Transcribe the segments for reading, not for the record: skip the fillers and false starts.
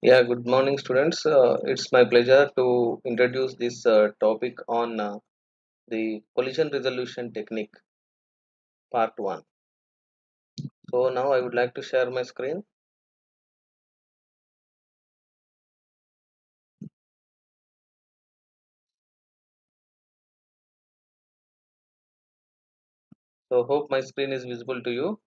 Yeah, good morning, students. It's my pleasure to introduce this topic on the collision resolution technique, part one. So now I would like to share my screen. So hope my screen is visible to you.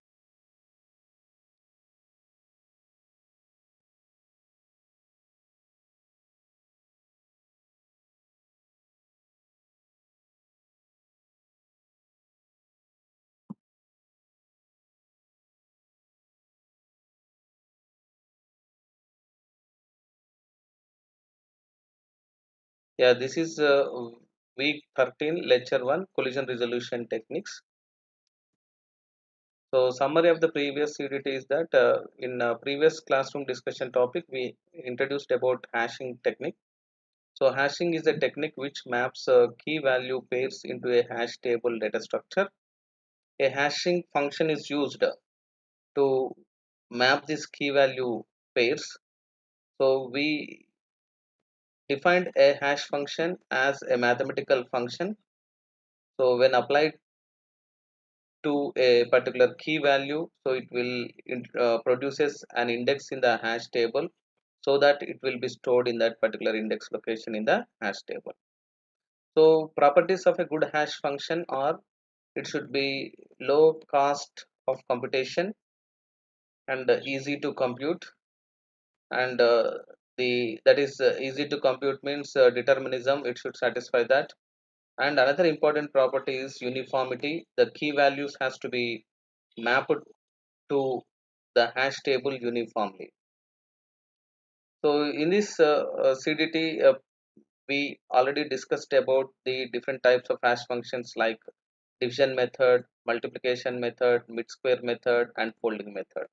Yeah, this is week 13, lecture one, collision resolution techniques. So summary of the previous CDT is that in previous classroom discussion topic, we introduced about hashing technique. So hashing is a technique which maps key value pairs into a hash table data structure. A hashing function is used to map these key value pairs. So we defined a hash function as a mathematical function. So when applied to a particular key value, so it will produces an index in the hash table so that it will be stored in that particular index location in the hash table. So properties of a good hash function are it should be low cost of computation and easy to compute, and the that is easy to compute means determinism, it should satisfy that. And another important property is uniformity. The key values has to be mapped to the hash table uniformly. So in this CDT, we already discussed about the different types of hash functions like division method, multiplication method, mid square method, and folding method.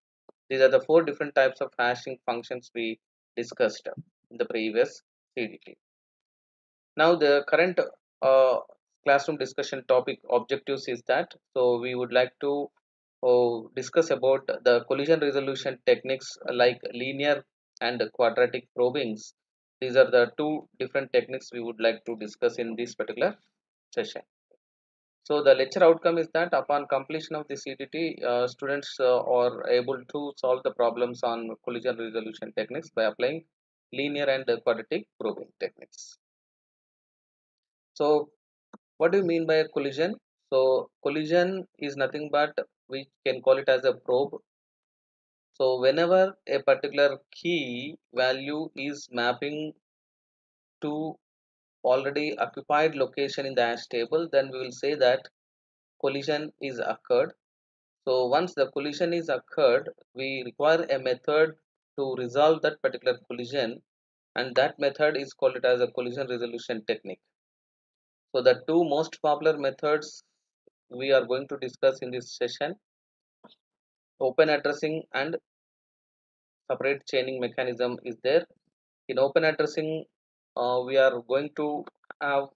These are the four different types of hashing functions we discussed in the previous CDT. Now the current classroom discussion topic objectives is that, so we would like to discuss about the collision resolution techniques like linear and quadratic probings. These are the two different techniques we would like to discuss in this particular session. So the lecture outcome is that upon completion of the CTT, students are able to solve the problems on collision resolution techniques by applying linear and quadratic probing techniques. So what do you mean by a collision? So collision is nothing but we can call it as a probe. So whenever a particular key value is mapping to already occupied location in the hash table, then we will say that collision is occurred. So once the collision is occurred, we require a method to resolve that particular collision, and that method is called it as a collision resolution technique. So the two most popular methods we are going to discuss in this session, open addressing and separate chaining mechanism is there. In open addressing, we are going to have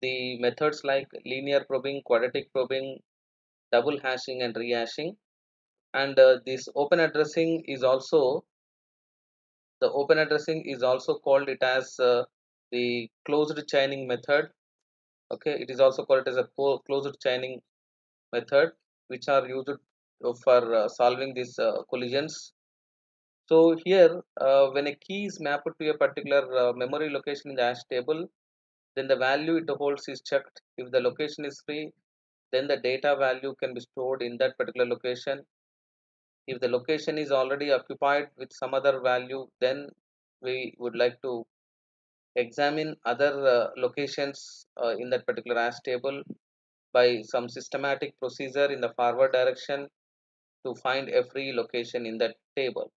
the methods like linear probing, quadratic probing, double hashing, and rehashing. And this open addressing is also the open addressing is also called it as the closed chaining method. Okay, it is also called as a closed chaining method, which are used for solving these collisions. So here, when a key is mapped to a particular memory location in the hash table, then the value it holds is checked. If the location is free, then the data value can be stored in that particular location. If the location is already occupied with some other value, then we would like to examine other locations in that particular hash table by some systematic procedure in the forward direction to find a free location in that table.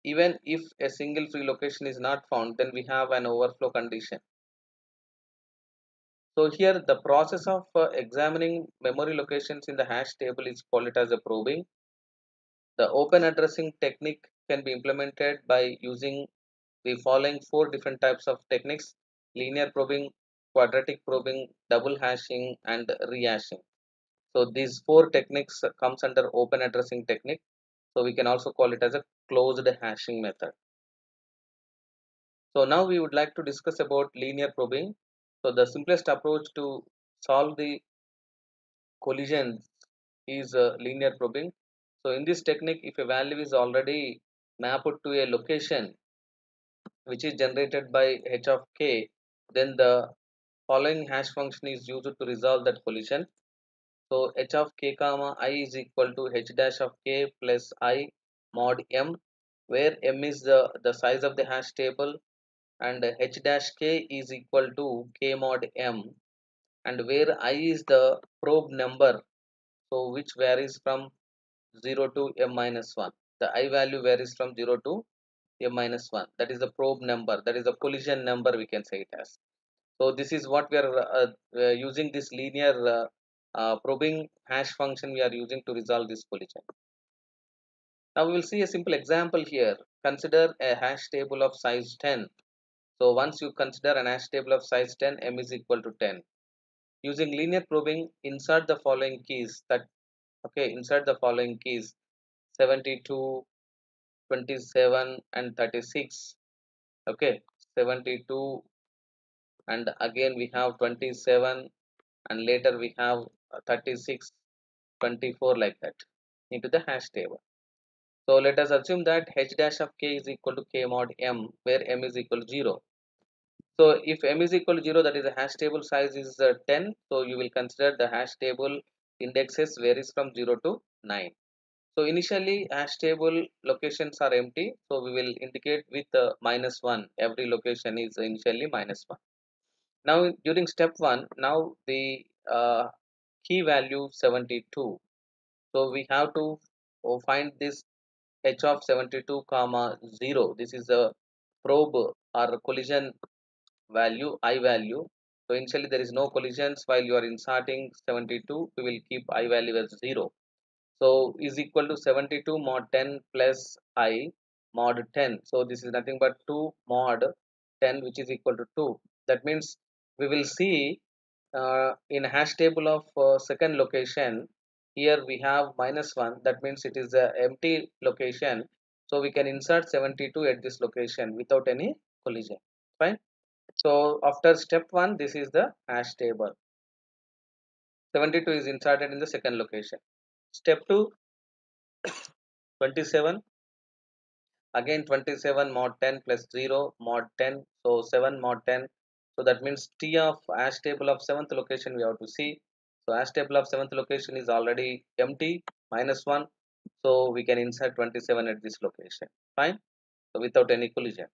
Even if a single free location is not found, then we have an overflow condition. So here the process of examining memory locations in the hash table is called it as a probing. The open addressing technique can be implemented by using the following four different types of techniques: linear probing, quadratic probing, double hashing, and rehashing. So these four techniques comes under open addressing technique. So we can also call it as a closed hashing method. So now we would like to discuss about linear probing. So the simplest approach to solve the collisions is linear probing. So in this technique, if a value is already mapped to a location which is generated by h of k, then the following hash function is used to resolve that collision. So h of k comma I is equal to h dash of k plus I mod m, where m is the size of the hash table, and h dash k is equal to k mod m, and where I is the probe number, so which varies from 0 to m minus 1. The I value varies from 0 to m minus 1. That is the probe number, that is the collision number, we can say it as. So this is what we are using this linear probing hash function we are using to resolve this collision. Now we will see a simple example here. Consider a hash table of size 10. So once you consider an hash table of size 10, m is equal to 10. Using linear probing, insert the following keys. Insert the following keys: 72, 27, and 36. Okay, 72, and again we have 27, and later we have 36, 24, like that into the hash table. So let us assume that h dash of k is equal to k mod m, where m is equal to 0. So if m is equal to 0, that is the hash table size is 10. So you will consider the hash table indexes varies from 0 to 9. So initially hash table locations are empty. So we will indicate with minus 1. Every location is initially minus 1. Now during step 1, now the key value 72. So we have to find this h of 72 comma 0. This is a probe or collision value, I value. So initially there is no collisions while you are inserting 72. We will keep I value as 0. So is equal to 72 mod 10 plus I mod 10. So this is nothing but 2 mod 10, which is equal to 2. That means we will see in hash table of second location, here we have minus 1. That means it is a empty location. So we can insert 72 at this location without any collision. Fine. So after step 1, this is the hash table. 72 is inserted in the second location. Step 2, 27. Again 27 mod 10 plus 0 mod 10. So 7 mod 10. So that means T of hash table of 7th location we have to see. So hash table of 7th location is already empty, minus 1. So we can insert 27 at this location. Fine. So without any collision.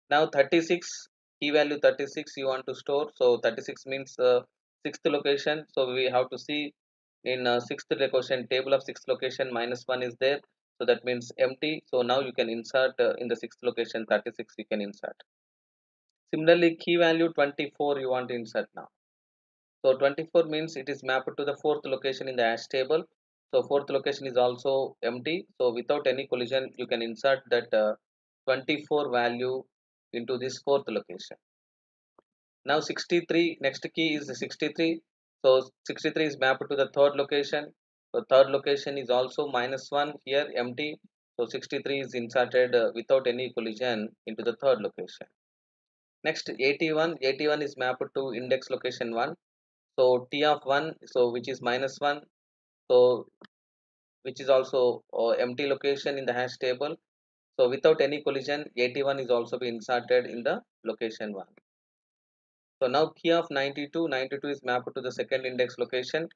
Now 36, key value 36 you want to store. So 36 means 6th location. So we have to see in 6th location, table of 6th location, minus 1 is there. So that means empty. So now you can insert in the 6th location 36 you can insert. Similarly, key value 24 you want to insert now. So 24 means it is mapped to the 4th location in the hash table. So 4th location is also empty. So without any collision, you can insert that 24 value into this 4th location. Now 63, next key is 63. So 63 is mapped to the 3rd location. So 3rd location is also minus 1, here empty. So 63 is inserted without any collision into the 3rd location. Next 81, 81 is mapped to index location 1. So T of 1, so which is minus 1, so which is also empty location in the hash table. So without any collision, 81 is also be inserted in the location 1. So now key of 92, 92 is mapped to the second index location.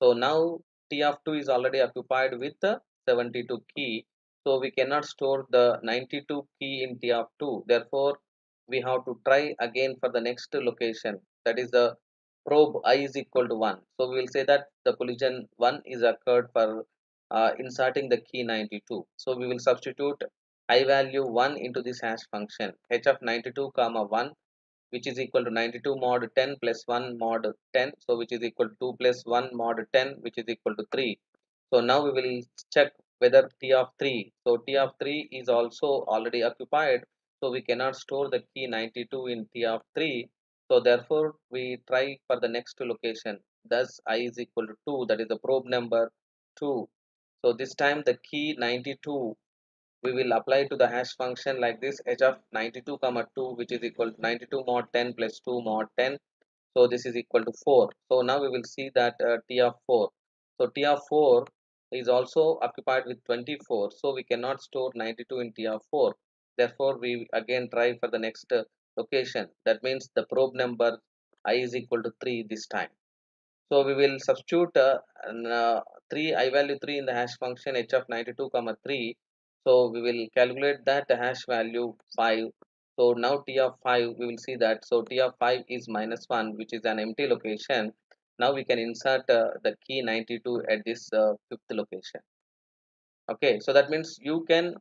So now T of 2 is already occupied with the 72 key. So we cannot store the 92 key in T of 2. Therefore, we have to try again for the next location. That is the probe I is equal to 1. So we will say that the collision 1 is occurred for inserting the key 92. So we will substitute I value 1 into this hash function h of 92 comma 1, which is equal to 92 mod 10 plus 1 mod 10. So which is equal to 2 plus 1 mod 10, which is equal to 3. So now we will check whether T of 3. So T of 3 is also already occupied. So we cannot store the key 92 in T of 3. So therefore we try for the next location. Thus I is equal to 2. That is the probe number 2. So this time the key 92 we will apply to the hash function like this: h of 92 comma 2, which is equal to 92 mod 10 plus 2 mod 10. So this is equal to 4. So now we will see that t of 4. So t of 4 is also occupied with 24. So we cannot store 92 in t of 4. Therefore, we again try for the next location. That means the probe number I is equal to 3 this time. So we will substitute 3 I value 3 in the hash function h of 92 comma 3. So we will calculate that the hash value 5. So now t of 5 we will see that. So t of 5 is minus 1, which is an empty location. Now we can insert the key 92 at this fifth location. Okay, so that means you can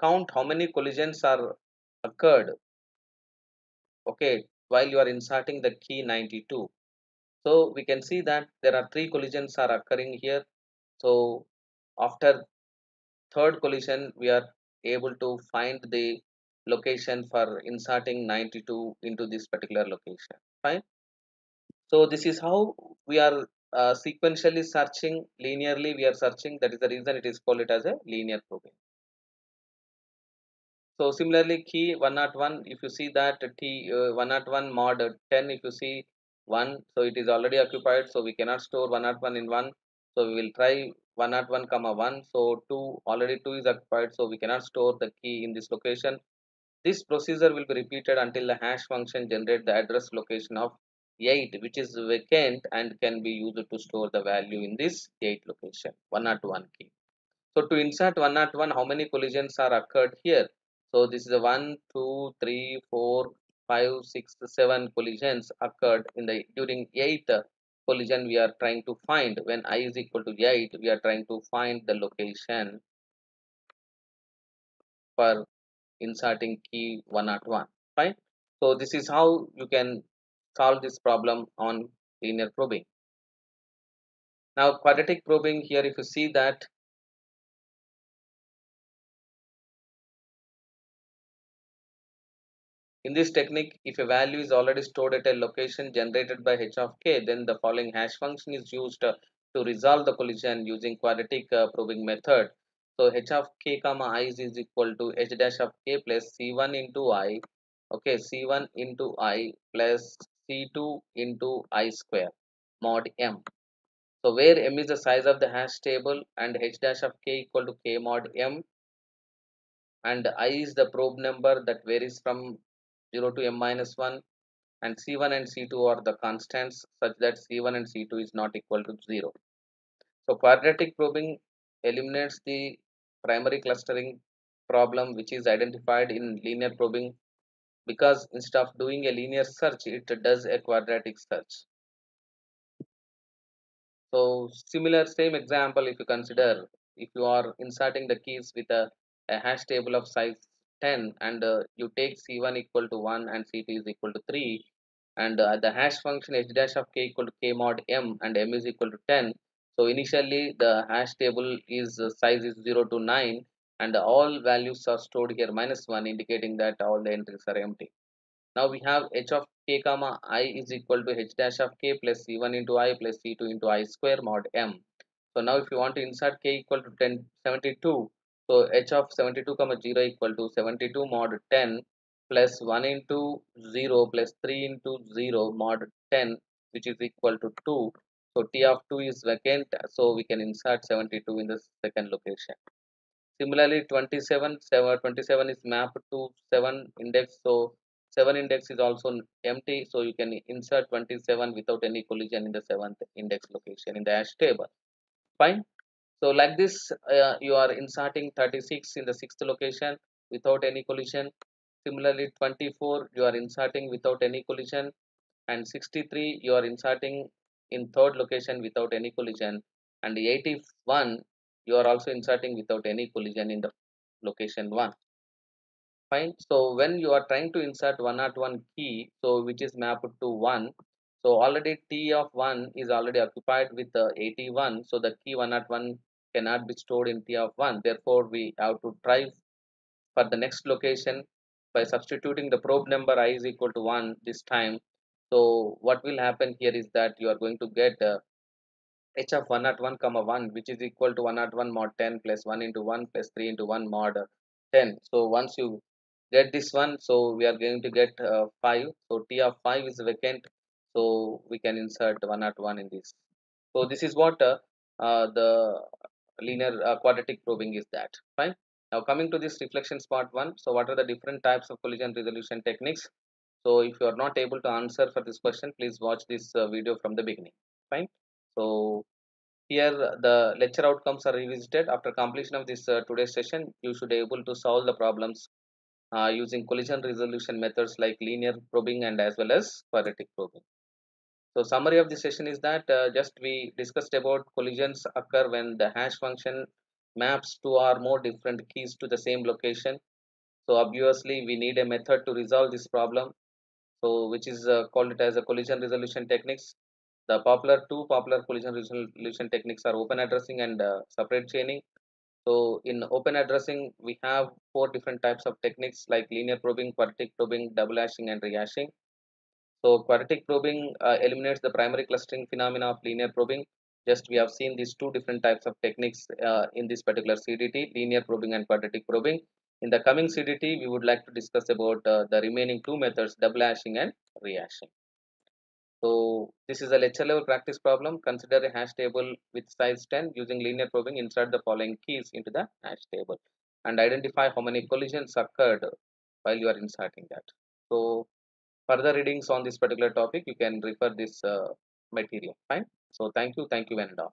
count how many collisions are occurred. Okay, while you are inserting the key 92. So we can see that there are three collisions are occurring here. So after third collision, we are able to find the location for inserting 92 into this particular location. Fine. So this is how we are sequentially searching linearly. We are searching. That is the reason it is called it as a linear probing. So similarly, key 101, if you see that T 101 mod 10, if you see 1, so it is already occupied, so we cannot store 101 in 1. So we will try 101 comma 1. So 2, already 2 is occupied, so we cannot store the key in this location. This procedure will be repeated until the hash function generate the address location of 8, which is vacant and can be used to store the value in this 8 location, 101 key. So to insert 101, how many collisions are occurred here? So this is a 1, 2, 3, 4, 5, 6, 7 collisions occurred in the during 8th collision we are trying to find. When I is equal to 8, we are trying to find the location for inserting key 101. Fine. So this is how you can solve this problem on linear probing. Now quadratic probing, here if you see that in this technique, if a value is already stored at a location generated by h of k, then the following hash function is used to resolve the collision using quadratic probing method. So h of k comma I is equal to h dash of k plus c1 into I, okay, c1 into I plus c2 into I square mod m. So where m is the size of the hash table and h dash of k equal to k mod m, and I is the probe number that varies from 0 to m minus 1, and C1 and C2 are the constants such that C1 and C2 is not equal to 0. So quadratic probing eliminates the primary clustering problem which is identified in linear probing, because instead of doing a linear search, it does a quadratic search. So similar same example, if you consider, if you are inserting the keys with a hash table of size 10, and you take C1 equal to 1 and C2 is equal to 3, and the hash function h dash of k equal to k mod m and m is equal to 10. So initially the hash table is size is 0 to 9, and all values are stored here minus 1, indicating that all the entries are empty. Now we have h of k comma I is equal to h dash of k plus c1 into I plus c2 into I square mod m. So now if you want to insert k equal to 72, so h of 72 comma 0 equal to 72 mod 10 plus 1 into 0 plus 3 into 0 mod 10, which is equal to 2. So t of 2 is vacant, so we can insert 72 in the second location. Similarly, 27 is mapped to 7 index. So 7 index is also empty. So you can insert 27 without any collision in the 7th index location in the hash table. Fine. So like this, you are inserting 36 in the 6th location without any collision. Similarly, 24 you are inserting without any collision, and 63 you are inserting in third location without any collision, and 81 you are also inserting without any collision in the location 1. Fine. So when you are trying to insert 101 key, so which is mapped to 1, so already t of 1 is already occupied with 81, so the key 101 cannot be stored in t of 1. Therefore we have to try for the next location by substituting the probe number I is equal to 1 this time. So what will happen here is that you are going to get h of 101 comma 1, which is equal to 101 mod 10 plus 1 into 1 plus 3 into 1 mod 10. So once you get this one, so we are going to get 5. So t of 5 is vacant, so we can insert 101 in this. So this is what the linear quadratic probing is, that fine. Now coming to this reflections part 1. So what are the different types of collision resolution techniques? So if you are not able to answer for this question, please watch this video from the beginning, fine. So here the lecture outcomes are revisited. After completion of this today's session, you should be able to solve the problems using collision resolution methods like linear probing and as well as quadratic probing. So summary of the session is that just we discussed about collisions occur when the hash function maps two or more different keys to the same location. So obviously we need a method to resolve this problem. So which is called it as a collision resolution techniques. The two popular collision resolution techniques are open addressing and separate chaining. So in open addressing, we have four different types of techniques like linear probing, quadratic probing, double hashing, and rehashing. So quadratic probing eliminates the primary clustering phenomena of linear probing. Just we have seen these two different types of techniques in this particular CDT, linear probing and quadratic probing. In the coming CDT, we would like to discuss about the remaining two methods, double hashing and rehashing. So this is a lecture level practice problem. Consider a hash table with size 10 using linear probing. Insert the following keys into the hash table and identify how many collisions occurred while you are inserting that. So further readings on this particular topic, you can refer this material. Fine. So thank you, Vendor.